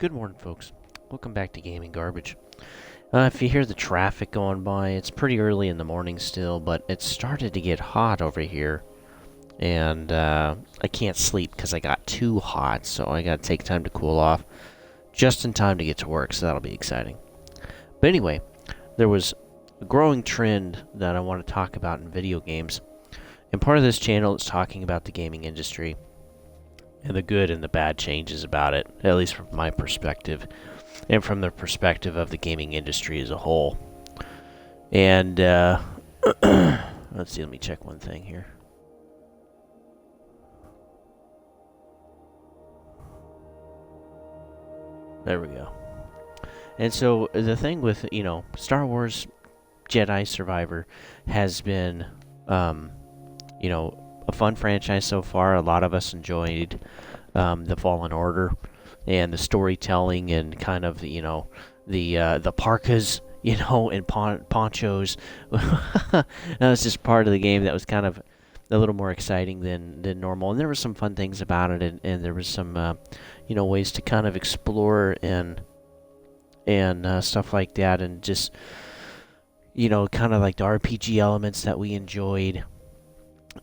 Good morning, folks. Welcome back to Gaming Garbage. If you hear the traffic going by, it's pretty early in the morning still, but it started to get hot over here. And I can't sleep because I got too hot, so I got to take time to cool off just in time to get to work, so that'll be exciting. But anyway, there was a growing trend that I want to talk about in video games. And part of this channel is talking about the gaming industry and the good and the bad changes about it, at least from my perspective, and from the perspective of the gaming industry as a whole. And, let's see, let me check one thing here. There we go. And so, the thing with, Star Wars Jedi Survivor has been, a fun franchise so far. A lot of us enjoyed the Fallen Order and the storytelling and kind of the parkas, and ponchos. That was just part of the game that was kind of a little more exciting than normal. And there were some fun things about it, and there was some ways to kind of explore and stuff like that, and just kind of like the RPG elements that we enjoyed.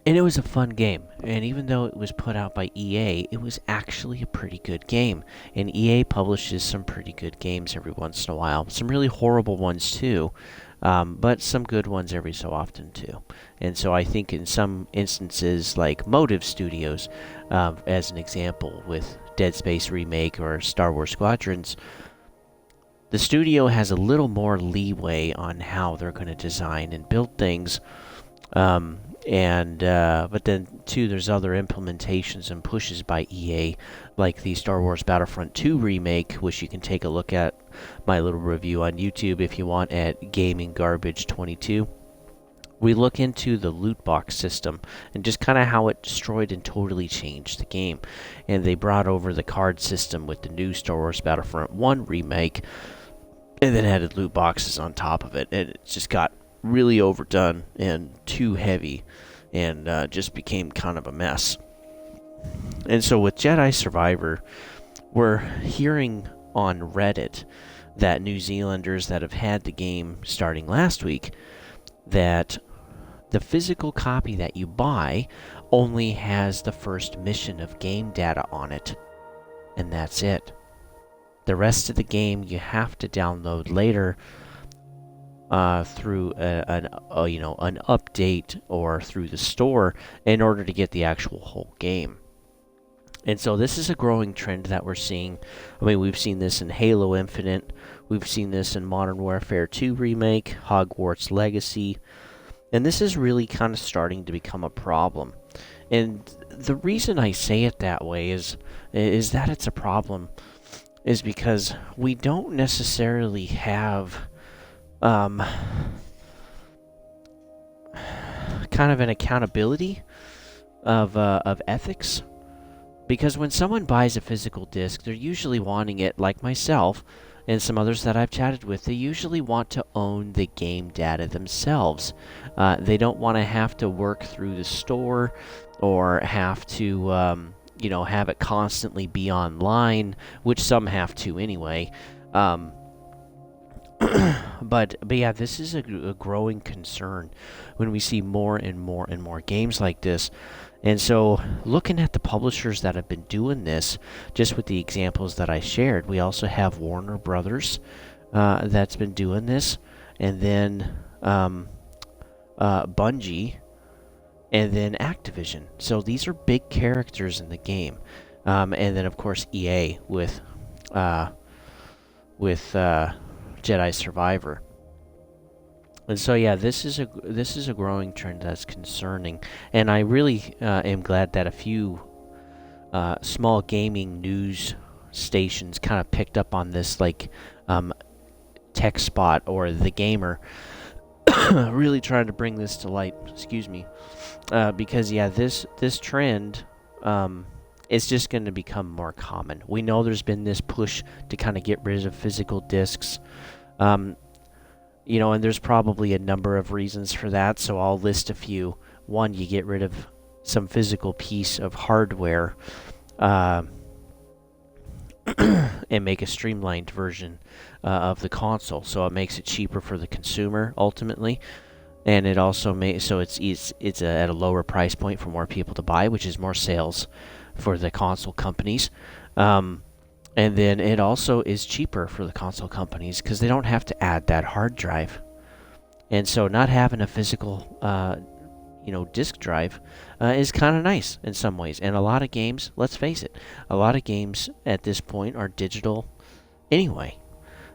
And it was a fun game, and even though it was put out by EA, it was actually a pretty good game. And EA publishes some pretty good games every once in a while. Some really horrible ones too, but some good ones every so often too. And so I think in some instances, like Motive Studios, as an example, with Dead Space Remake or Star Wars Squadrons, the studio has a little more leeway on how they're going to design and build things. But then too, there's other implementations and pushes by EA, like the Star Wars Battlefront 2 remake, which you can take a look at my little review on YouTube if you want at Gaming Garbage 22. We look into the loot box system and just kind of how it destroyed and totally changed the game. And they brought over the card system with the new Star Wars Battlefront 1 remake, and then added loot boxes on top of it. And it just got really overdone and too heavy, and just became kind of a mess. And so with Jedi Survivor, we're hearing on Reddit that New Zealanders that have had the game starting last week, that the physical copy that you buy only has the first mission of game data on it, and that's it. The rest of the game you have to download later through an update or through the store in order to get the actual whole game. And so this is a growing trend that we're seeing. I mean, we've seen this in Halo Infinite, we've seen this in Modern Warfare 2 Remake, Hogwarts Legacy, and this is really kind of starting to become a problem. And the reason I say it that way is that it's a problem is because we don't necessarily have kind of an accountability of ethics, because when someone buys a physical disc, they're usually wanting it, like myself and some others that I've chatted with, they usually want to own the game data themselves. They don't want to have to work through the store or have to have it constantly be online, which some have to anyway. But yeah, this is a growing concern when we see more and more and more games like this. And so, looking at the publishers that have been doing this, just with the examples that I shared, we also have Warner Brothers that's been doing this, and then Bungie, and then Activision. So these are big characters in the game, and then of course EA with Jedi Survivor. And so yeah, this is a growing trend that's concerning, and I really am glad that a few small gaming news stations kind of picked up on this, like Tech Spot or The Gamer, really trying to bring this to light. Excuse me, because yeah, this trend is just going to become more common. We know there's been this push to kind of get rid of physical discs. And there's probably a number of reasons for that, so I'll list a few. One, you get rid of some physical piece of hardware and make a streamlined version of the console. So it makes it cheaper for the consumer ultimately, and it also makes so it's at a lower price point for more people to buy, which is more sales for the console companies. And then it also is cheaper for the console companies because they don't have to add that hard drive. And so not having a physical, disk drive is kind of nice in some ways. And a lot of games, let's face it, a lot of games at this point are digital anyway.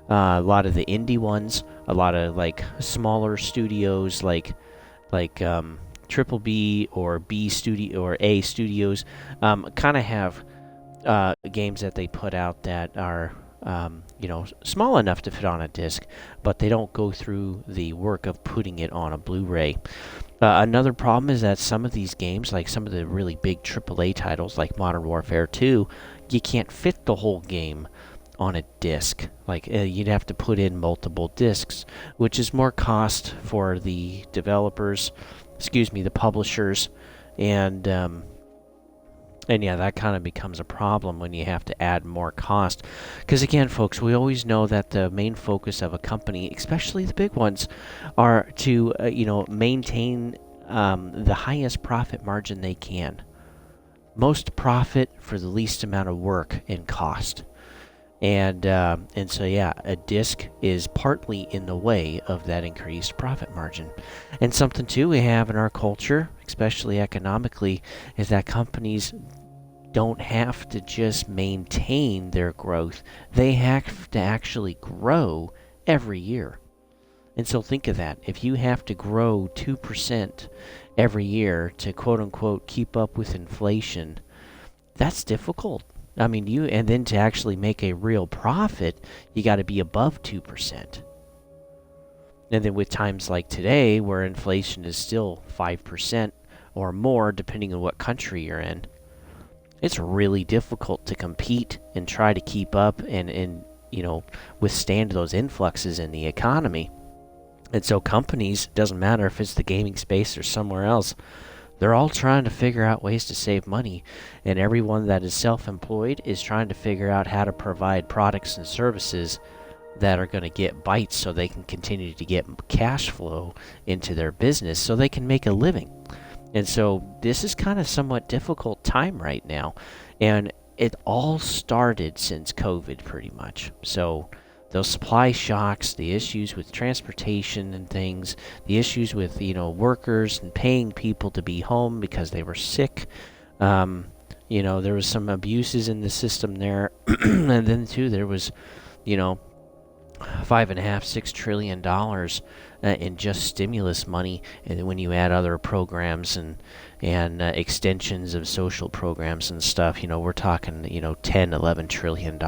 A lot of the indie ones, a lot of like smaller studios like Triple B or B Studio or A Studios kind of have games that they put out that are small enough to fit on a disc, but they don't go through the work of putting it on a Blu-ray. Another problem is that some of these games, like some of the really big AAA titles like Modern Warfare 2, you can't fit the whole game on a disc. Like you'd have to put in multiple discs, which is more cost for the developers, the publishers, and yeah, that kind of becomes a problem when you have to add more cost. Because again, folks, we always know that the main focus of a company, especially the big ones, are to maintain the highest profit margin they can. Most profit for the least amount of work and cost. And so yeah, a disc is partly in the way of that increased profit margin. And something too we have in our culture, especially economically, is that companies don't have to just maintain their growth. They have to actually grow every year. And so think of that. If you have to grow 2% every year to quote unquote keep up with inflation, that's difficult. I mean, and then to actually make a real profit, you got to be above 2%. And then with times like today, where inflation is still 5% or more, depending on what country you're in, it's really difficult to compete and try to keep up and withstand those influxes in the economy. And so companies, doesn't matter if it's the gaming space or somewhere else, they're all trying to figure out ways to save money, and everyone that is self-employed is trying to figure out how to provide products and services that are going to get bites so they can continue to get cash flow into their business so they can make a living. And so this is kind of somewhat difficult time right now, and it all started since COVID pretty much. So those supply shocks, the issues with transportation and things, the issues with workers and paying people to be home because they were sick. There was some abuses in the system there, and then too there was, $5.5–6 trillion in just stimulus money, and then when you add other programs and extensions of social programs and stuff, we're talking $10–11 trillion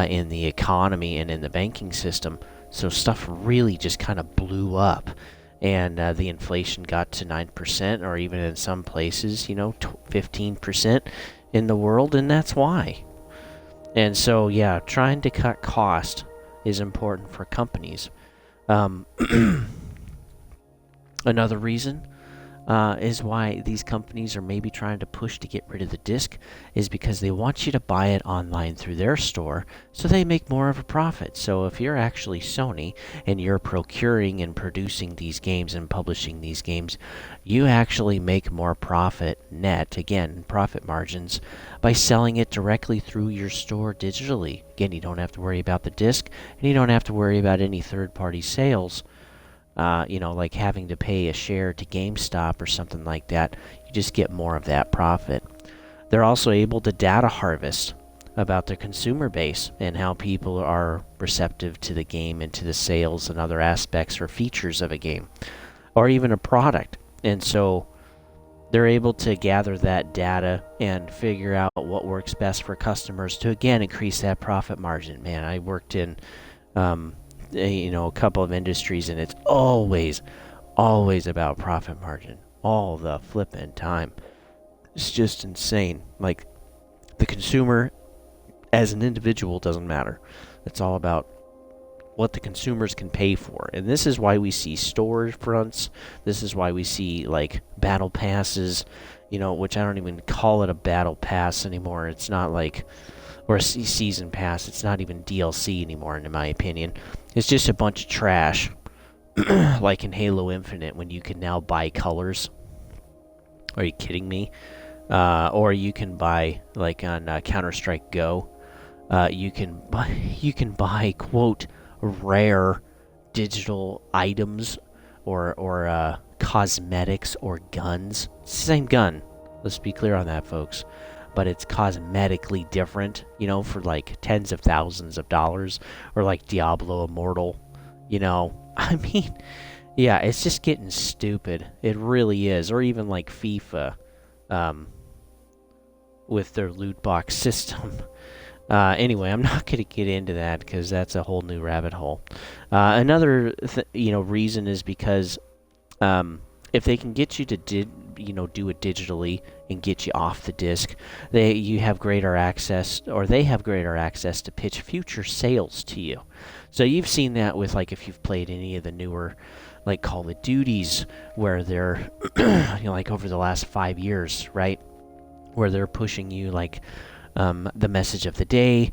in the economy and in the banking system. So stuff really just kind of blew up, and the inflation got to 9%, or even in some places 15% in the world, and that's why. And so yeah, trying to cut cost is important for companies. Another reason is why these companies are maybe trying to push to get rid of the disc is because they want you to buy it online through their store so they make more of a profit. So if you're actually Sony and you're procuring and producing these games and publishing these games, you actually make more profit net, again, profit margins, by selling it directly through your store digitally. Again, you don't have to worry about the disc, and you don't have to worry about any third-party sales. Like having to pay a share to GameStop or something like that. You just get more of that profit. They're also able to data harvest about their consumer base and how people are receptive to the game and to the sales and other aspects or features of a game or even a product. And so they're able to gather that data and figure out what works best for customers to, again, increase that profit margin. Man, I worked in a couple of industries, and it's always about profit margin all the flippin' time. It's just insane. Like, the consumer as an individual doesn't matter. It's all about what the consumers can pay for. And this is why we see storefronts. This is why we see like battle passes, which I don't even call it a battle pass anymore. It's not like, or a season pass. It's not even DLC anymore, in my opinion. It's just a bunch of trash, like in Halo Infinite, when you can now buy colors. Are you kidding me? Or you can buy, like on Counter-Strike Go, you can buy quote rare digital items or cosmetics or guns. It's the same gun. Let's be clear on that, folks. But it's cosmetically different, for like tens of thousands of dollars, or like Diablo Immortal. I mean, yeah, it's just getting stupid. It really is. Or even like FIFA, with their loot box system. Anyway, I'm not going to get into that because that's a whole new rabbit hole. Another reason is because if they can get you to do it digitally and get you off the disc, they have greater access to pitch future sales to you. So you've seen that with, like, if you've played any of the newer, like, Call of Duties, where they're like over the last 5 years, right, where they're pushing you like the message of the day,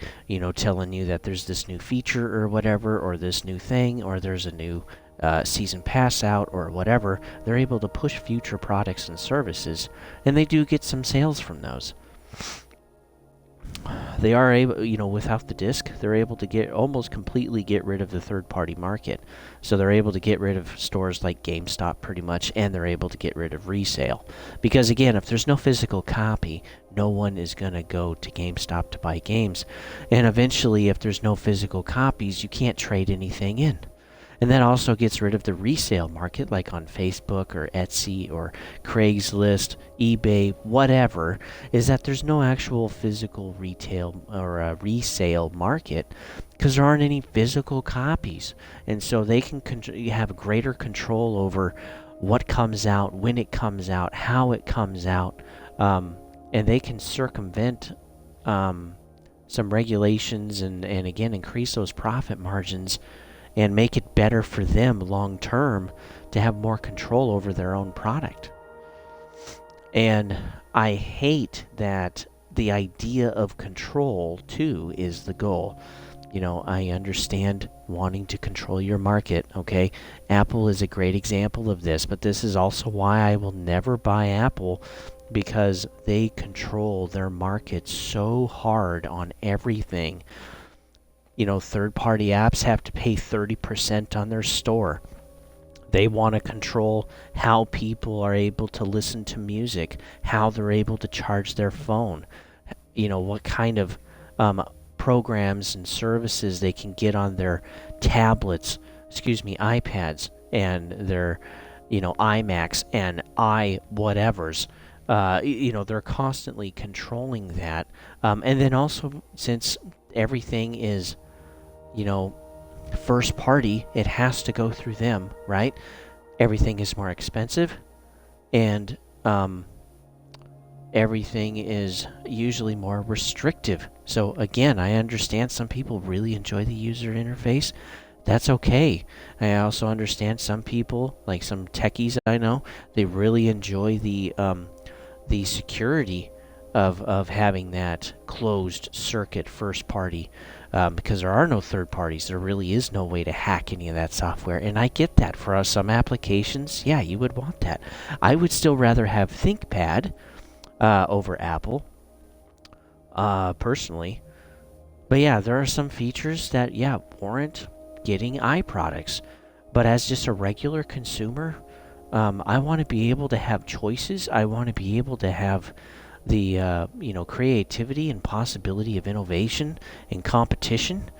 telling you that there's this new feature or whatever, or this new thing, or there's a new season pass out or whatever. They're able to push future products and services, and they do get some sales from those. They are able, without the disc, they're able to almost completely get rid of the third-party market. So they're able to get rid of stores like GameStop pretty much, and they're able to get rid of resale. Because again, if there's no physical copy, no one is going to go to GameStop to buy games. And eventually, if there's no physical copies, you can't trade anything in. And that also gets rid of the resale market, like on Facebook or Etsy or Craigslist, eBay, whatever, is that there's no actual physical retail or resale market because there aren't any physical copies. And so they can have greater control over what comes out, when it comes out, how it comes out, and they can circumvent some regulations and again, increase those profit margins and make it better for them long term to have more control over their own product. And I hate that the idea of control, too, is the goal. I understand wanting to control your market, okay? Apple is a great example of this, but this is also why I will never buy Apple, because they control their market so hard on everything. Third-party apps have to pay 30% on their store. They want to control how people are able to listen to music, how they're able to charge their phone, what kind of programs and services they can get on their iPads, and their, iMacs and whatevers. They're constantly controlling that. And then also, since everything is first party, it has to go through them, right? Everything is more expensive, and everything is usually more restrictive. So again, I understand some people really enjoy the user interface. That's okay. I also understand some people, like some techies I know, they really enjoy the security of having that closed circuit first party, because there are no third parties. There really is no way to hack any of that software, and I get that. For some applications, yeah, you would want that. I would still rather have ThinkPad over Apple, personally. But yeah, there are some features that, warrant getting iProducts. But as just a regular consumer, I want to be able to have choices. I want to be able to have the creativity and possibility of innovation and competition.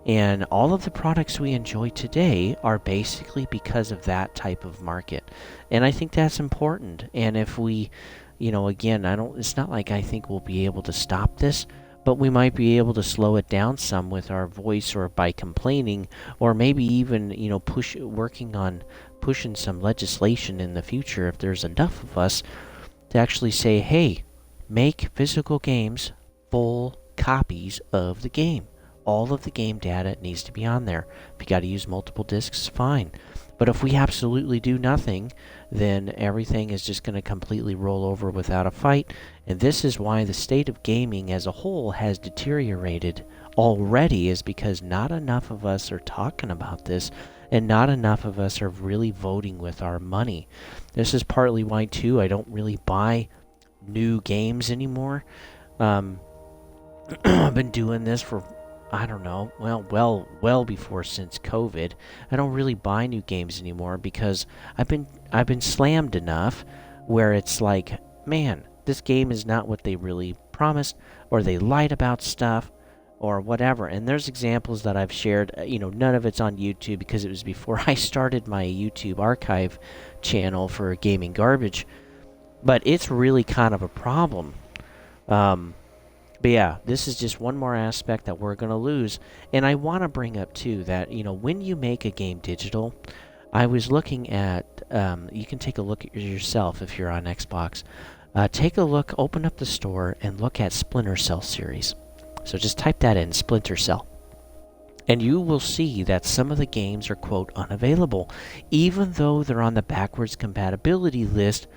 And all of the products we enjoy today are basically because of that type of market. And I think that's important. And if we, again, it's not like I think we'll be able to stop this, but we might be able to slow it down some with our voice, or by complaining, or maybe even, working on pushing some legislation in the future if there's enough of us to actually say, hey, make physical games full copies of the game. All of the game data needs to be on there. If you got to use multiple discs, fine. But if we absolutely do nothing, then everything is just going to completely roll over without a fight. And this is why the state of gaming as a whole has deteriorated already, is because not enough of us are talking about this, and not enough of us are really voting with our money. This is partly why, too, I don't really buy new games anymore. I've been doing this for, I don't know, well before since COVID. I don't really buy new games anymore because I've been slammed enough where it's like, man, this game is not what they really promised, or they lied about stuff, or whatever. And there's examples that I've shared. None of it's on YouTube because it was before I started my YouTube archive channel for Gaming Garbage. But it's really kind of a problem. But yeah, this is just one more aspect that we're going to lose. And I want to bring up, too, that, when you make a game digital, I was looking at, you can take a look at yourself if you're on Xbox. Take a look, open up the store, and look at Splinter Cell series. So just type that in, Splinter Cell. And you will see that some of the games are, quote, unavailable. Even though they're on the backwards compatibility list,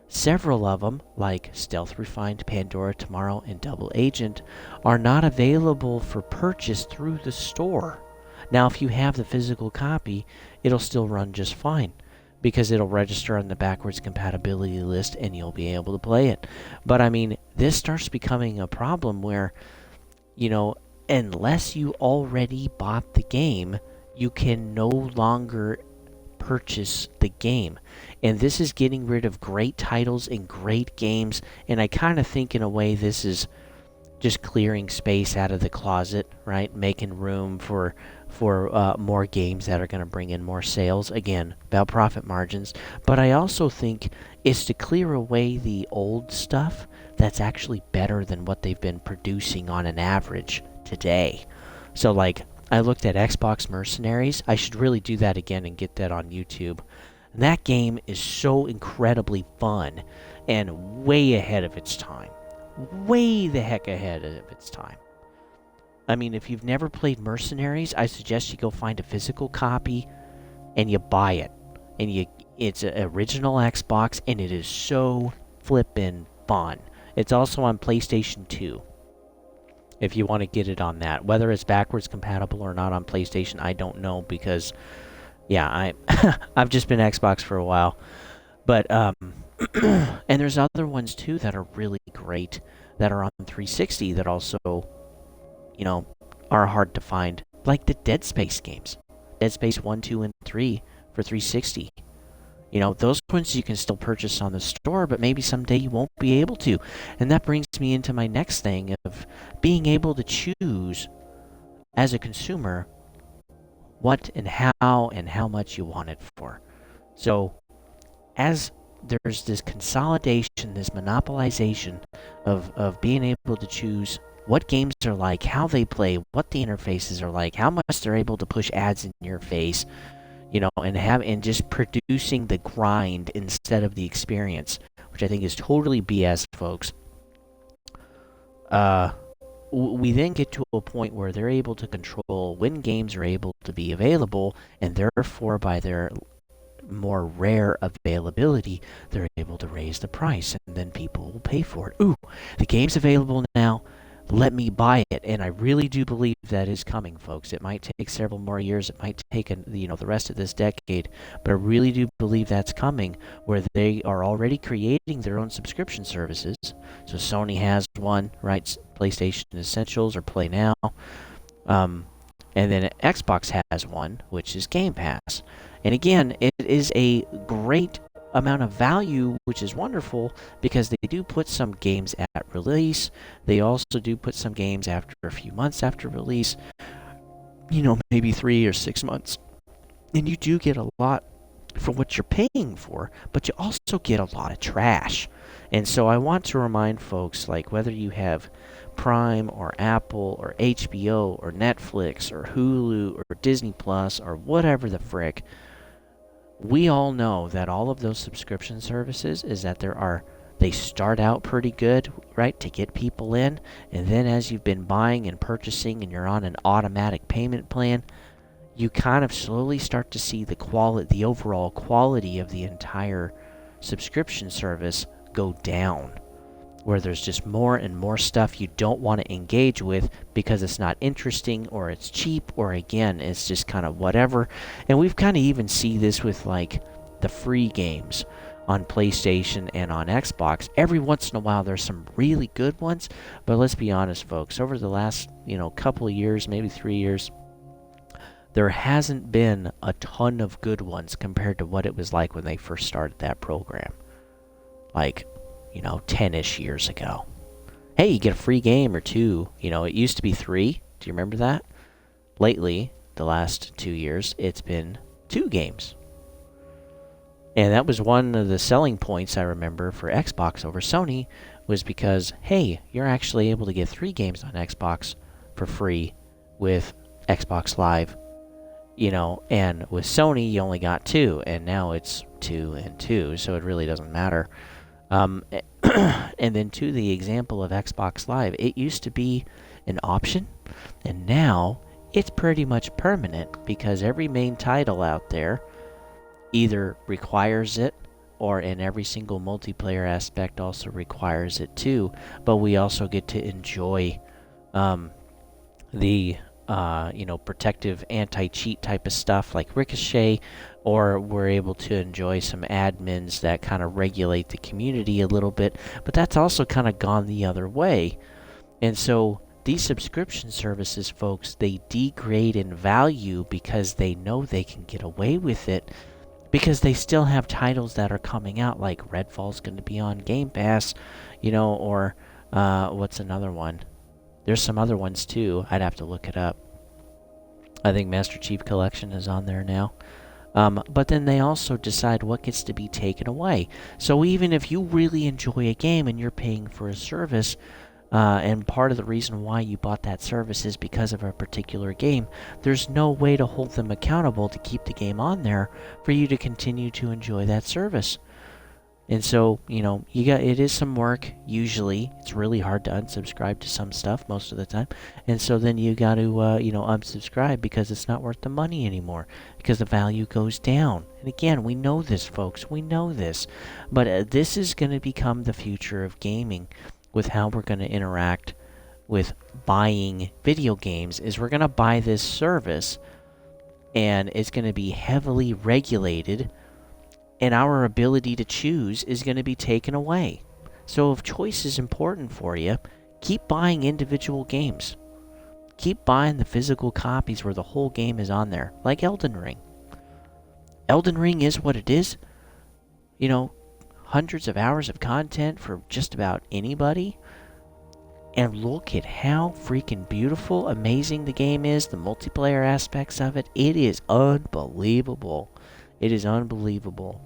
several of them, like Stealth Refined, Pandora Tomorrow, and Double Agent, are not available for purchase through the store. Now, if you have the physical copy, it'll still run just fine, because it'll register on the backwards compatibility list and you'll be able to play it. But, I mean, this starts becoming a problem where, unless you already bought the game, you can no longer purchase the game. And this is getting rid of great titles and great games, and I kind of think in a way this is just clearing space out of the closet, right? Making room for more games that are going to bring in more sales. Again, about profit margins. But I also think it's to clear away the old stuff that's actually better than what they've been producing on an average today. So, like, I looked at Xbox Mercenaries. I should really do that again and get that on YouTube. And that game is so incredibly fun and way ahead of its time. Way the heck ahead of its time. I mean, if you've never played Mercenaries, I suggest you go find a physical copy and you buy it. And it's an original Xbox, and it is so flippin' fun. It's also on PlayStation 2. If you want to get it on that. Whether it's backwards compatible or not on PlayStation, I don't know, because, yeah, I've just been Xbox for a while. But, and there's other ones, too, that are really great that are on 360 that also, are hard to find. Like the Dead Space games. Dead Space 1, 2, and 3 for 360. Those ones you can still purchase on the store, but maybe someday you won't be able to. And that brings me into my next thing of being able to choose, as a consumer, what and how much you want it for. So, as there's this consolidation, this monopolization of being able to choose what games are like, how they play, what the interfaces are like, how much they're able to push ads in your face, and just producing the grind instead of the experience, which I think is totally BS, folks. We then get to a point where they're able to control when games are able to be available, and therefore, by their more rare availability, they're able to raise the price, and then people will pay for it. Ooh, the game's available now. Let me buy it. And I really do believe that is coming, folks. It might take several more years. It might take the rest of this decade. But I really do believe that's coming, where they are already creating their own subscription services. So Sony has one, right? PlayStation Essentials or Play Now. And then Xbox has one, which is Game Pass. And again, it is a great amount of value, which is wonderful, because they do put some games at release. They also do put some games after a few months after release, maybe 3 or 6 months. And you do get a lot for what you're paying for, but you also get a lot of trash. And so I want to remind folks, like, whether you have Prime or Apple or HBO or Netflix or Hulu or Disney Plus or whatever the frick, we all know that all of those subscription services is that they start out pretty good, right, to get people in, and then as you've been buying and purchasing and you're on an automatic payment plan, you kind of slowly start to see the overall quality of the entire subscription service go down, where there's just more and more stuff you don't want to engage with because it's not interesting, or it's cheap, or again, it's just kind of whatever. And we've kind of even see this with like the free games on PlayStation and on Xbox. Every once in a while there's some really good ones, but let's be honest, folks, over the last, couple of years, maybe 3 years, there hasn't been a ton of good ones compared to what it was like when they first started that program. Like, 10-ish years ago. Hey, you get a free game or two. It used to be 3. Do you remember that? Lately, the last 2 years, it's been 2 games. And that was one of the selling points I remember for Xbox over Sony, was because, hey, you're actually able to get 3 games on Xbox for free with Xbox Live. And with Sony, you only got 2, and now it's 2 and 2, so it really doesn't matter. And then to the example of Xbox Live, it used to be an option, and now it's pretty much permanent, because every main title out there either requires it, or in every single multiplayer aspect also requires it too. But we also get to enjoy the protective anti-cheat type of stuff like Ricochet, or we're able to enjoy some admins that kind of regulate the community a little bit, but that's also kind of gone the other way. And so these subscription services, folks, they degrade in value because they know they can get away with it, because they still have titles that are coming out, like Redfall's going to be on Game Pass, or what's another one? There's some other ones too. I'd have to look it up. I think Master Chief Collection is on there now. But then they also decide what gets to be taken away. So even if you really enjoy a game and you're paying for a service, and part of the reason why you bought that service is because of a particular game, there's no way to hold them accountable to keep the game on there for you to continue to enjoy that service. And so, it is some work. Usually, it's really hard to unsubscribe to some stuff most of the time. And so then you got to, unsubscribe because it's not worth the money anymore, because the value goes down. And again, we know this, folks. We know this. But this is going to become the future of gaming, with how we're going to interact with buying video games. Is we're going to buy this service, and it's going to be heavily regulated, and our ability to choose is going to be taken away. So if choice is important for you, keep buying individual games. Keep buying the physical copies where the whole game is on there, like Elden Ring. Elden Ring is what it is. Hundreds of hours of content for just about anybody. And look at how freaking beautiful, amazing the game is, the multiplayer aspects of it. It is unbelievable. It is unbelievable.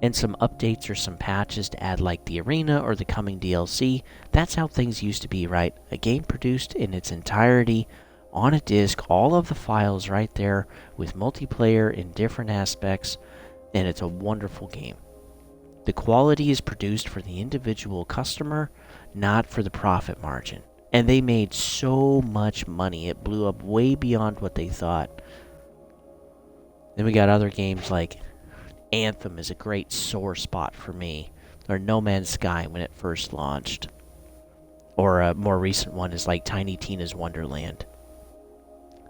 And some updates or some patches to add, like the arena or the coming DLC. That's how things used to be, right? A game produced in its entirety on a disc, all of the files right there with multiplayer in different aspects, and it's a wonderful game. The quality is produced for the individual customer, not for the profit margin. And they made so much money, it blew up way beyond what they thought. Then we got other games like Anthem is a great sore spot for me, or No Man's Sky when it first launched. Or a more recent one is like Tiny Tina's Wonderland.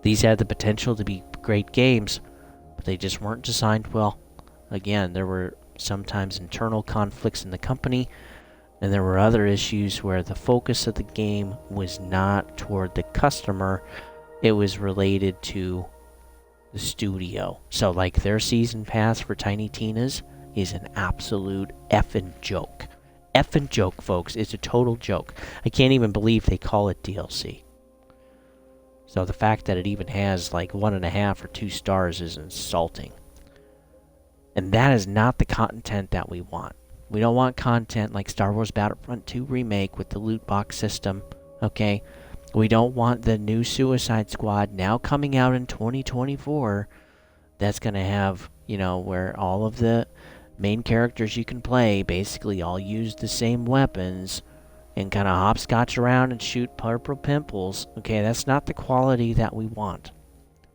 These had the potential to be great games, but they just weren't designed well. Again, there were sometimes internal conflicts in the company, and there were other issues where the focus of the game was not toward the customer, it was related to the studio. So like their season pass for Tiny Tina's is an absolute effing joke. Effing joke, folks. It's a total joke. I can't even believe they call it DLC. So the fact that it even has like 1.5 or 2 stars is insulting. And that is not the content that we want. We don't want content like Star Wars Battlefront 2 Remake with the loot box system, okay? We don't want the new Suicide Squad now coming out in 2024 that's going to have, where all of the main characters you can play basically all use the same weapons and kind of hopscotch around and shoot purple pimples. Okay, that's not the quality that we want.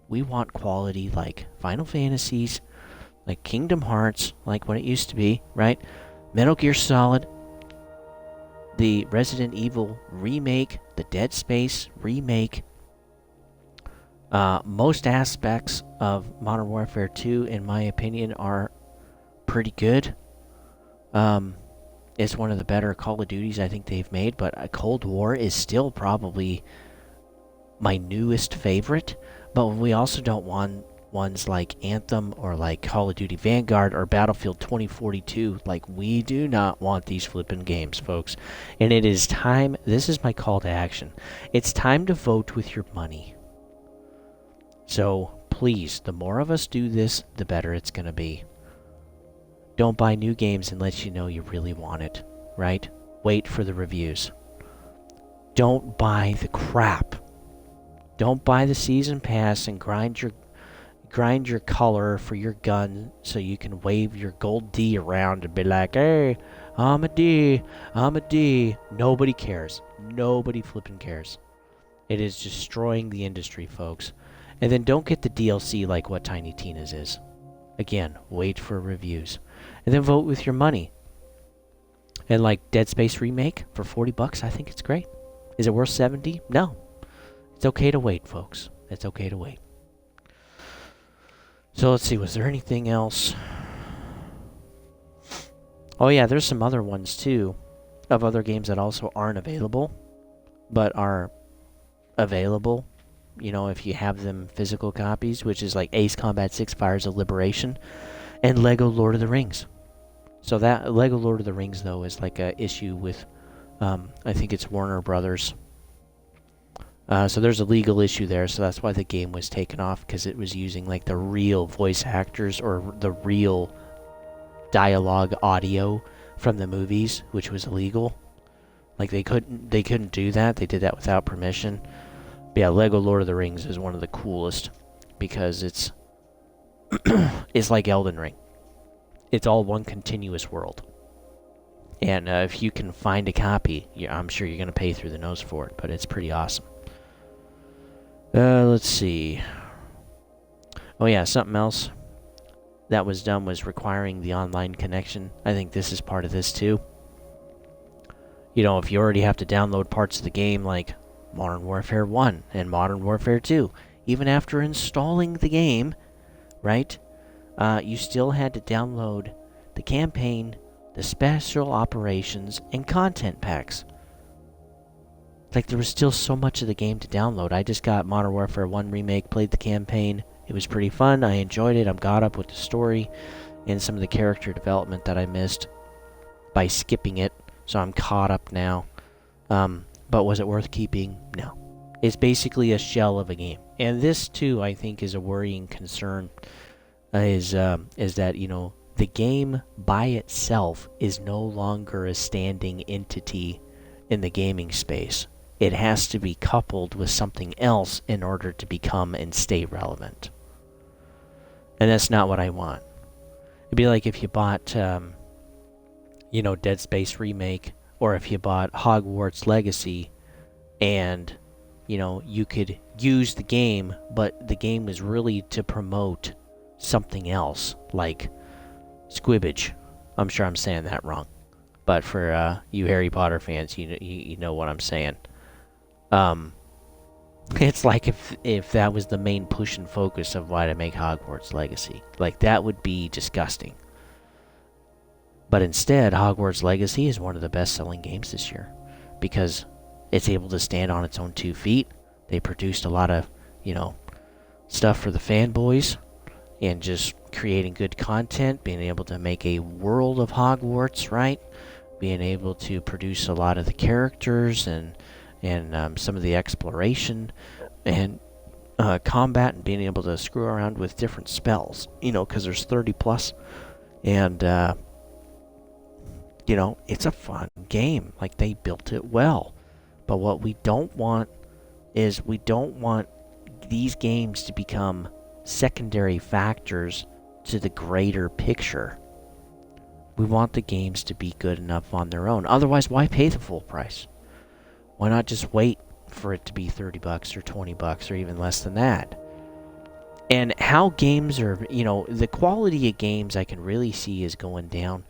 We want quality like Final Fantasies, like Kingdom Hearts, like what it used to be, right? Metal Gear Solid, the Resident Evil remake, the Dead Space remake. Most aspects of Modern Warfare 2, in my opinion, are pretty good. It's one of the better Call of Duties I think they've made, but Cold War is still probably my newest favorite. But we also don't want ones like Anthem or like Call of Duty Vanguard or Battlefield 2042. Like, we do not want these flippin' games, folks. And it is time, this is my call to action. It's time to vote with your money. So, please, the more of us do this, the better it's going to be. Don't buy new games unless you know you really want it, right? Wait for the reviews. Don't buy the crap. Don't buy the season pass and grind your color for your gun so you can wave your gold D around and be like, hey, I'm a D, I'm a D. Nobody cares. Nobody flipping cares. It is destroying the industry, folks. And then don't get the DLC like what Tiny Tina's is. Again, wait for reviews. And then vote with your money. And like Dead Space Remake for $40, I think it's great. Is it worth $70? No. It's okay to wait, folks. It's okay to wait. So let's see, was there anything else? Oh yeah, there's some other ones too, of other games that also aren't available, but are available, you know, if you have them physical copies, which is like Ace Combat 6 Fires of Liberation, and Lego Lord of the Rings. So that Lego Lord of the Rings, though, is like a issue with, I think it's Warner Brothers. So there's a legal issue there, so that's why the game was taken off, because it was using like the real voice actors or the real dialogue audio from the movies, which was illegal. Like they couldn't do that. They did that without permission. But yeah, Lego Lord of the Rings is one of the coolest because it's it's like Elden Ring. It's all one continuous world. And if you can find a copy, I'm sure you're going to pay through the nose for it, but it's pretty awesome. Let's see. Oh yeah, something else that was done was requiring the online connection. I think this is part of this too. You know, if you already have to download parts of the game like Modern Warfare 1 and Modern Warfare 2, even after installing the game, right, you still had to download the campaign, the special operations, and content packs. Like, there was still so much of the game to download. I just got Modern Warfare 1 Remake, played the campaign. It was pretty fun. I enjoyed it. I'm caught up with the story and some of the character development that I missed by skipping it. So I'm caught up now. But was it worth keeping? No. It's basically a shell of a game. And this, too, I think is a worrying concern. Is that, you know, the game by itself is no longer a standing entity in the gaming space. It has to be coupled with something else in order to become and stay relevant. And that's not what I want. It'd be like if you bought, you know, Dead Space Remake, or if you bought Hogwarts Legacy, and, you know, you could use the game, but the game was really to promote something else, like Squibbage. I'm sure I'm saying that wrong. But for you Harry Potter fans, you know what I'm saying. It's like if that was the main push and focus of why to make Hogwarts Legacy. Like, that would be disgusting. But instead, Hogwarts Legacy is one of the best-selling games this year because it's able to stand on its own 2 feet. They produced a lot of, you know, stuff for the fanboys and just creating good content, being able to make a world of Hogwarts, right? Being able to produce a lot of the characters and some of the exploration and combat, and being able to screw around with different spells, you know, because there's 30 plus. And, you know, it's a fun game. Like, they built it well. But what we don't want is we don't want these games to become secondary factors to the greater picture. We want the games to be good enough on their own. Otherwise, why pay the full price? Why not just wait for it to be $30 or $20 or even less than that? And how games are, the quality of games I can really see is going down.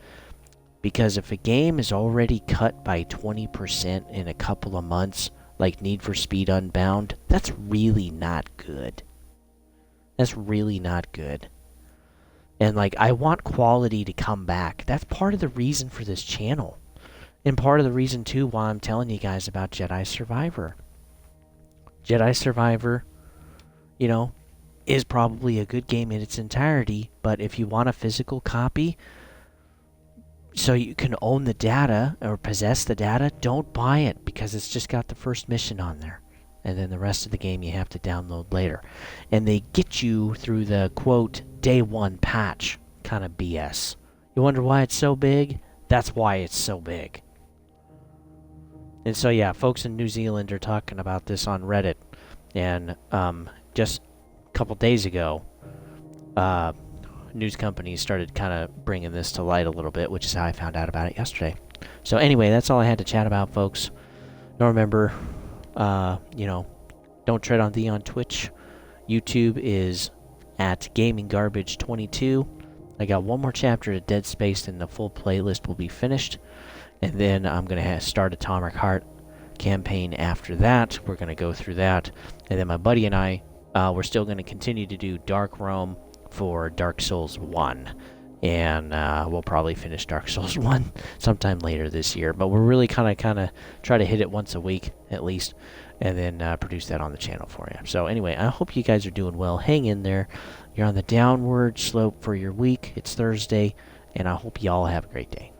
Because if a game is already cut by 20% in a couple of months, like Need for Speed Unbound, that's really not good. That's really not good. And like, I want quality to come back. That's part of the reason for this channel. And part of the reason, too, why I'm telling you guys about Jedi Survivor. Jedi Survivor, is probably a good game in its entirety, but if you want a physical copy so you can own the data or possess the data, don't buy it because it's just got the first mission on there. And then the rest of the game you have to download later. And they get you through the, quote, day one patch kind of BS. You wonder why it's so big? That's why it's so big. And so, yeah, folks in New Zealand are talking about this on Reddit. And just a couple days ago, news companies started kind of bringing this to light a little bit, which is how I found out about it yesterday. So anyway, that's all I had to chat about, folks. Now remember, don't tread on thee on Twitch. YouTube is at Gaming Garbage 22. I got one more chapter of Dead Space, and the full playlist will be finished. And then I'm going to start Atomic Heart campaign after that. We're going to go through that. And then my buddy and I, we're still going to continue to do Dark Realm for Dark Souls 1. And we'll probably finish Dark Souls 1 sometime later this year. But we're really kind of try to hit it once a week at least. And then produce that on the channel for you. So anyway, I hope you guys are doing well. Hang in there. You're on the downward slope for your week. It's Thursday. And I hope you all have a great day.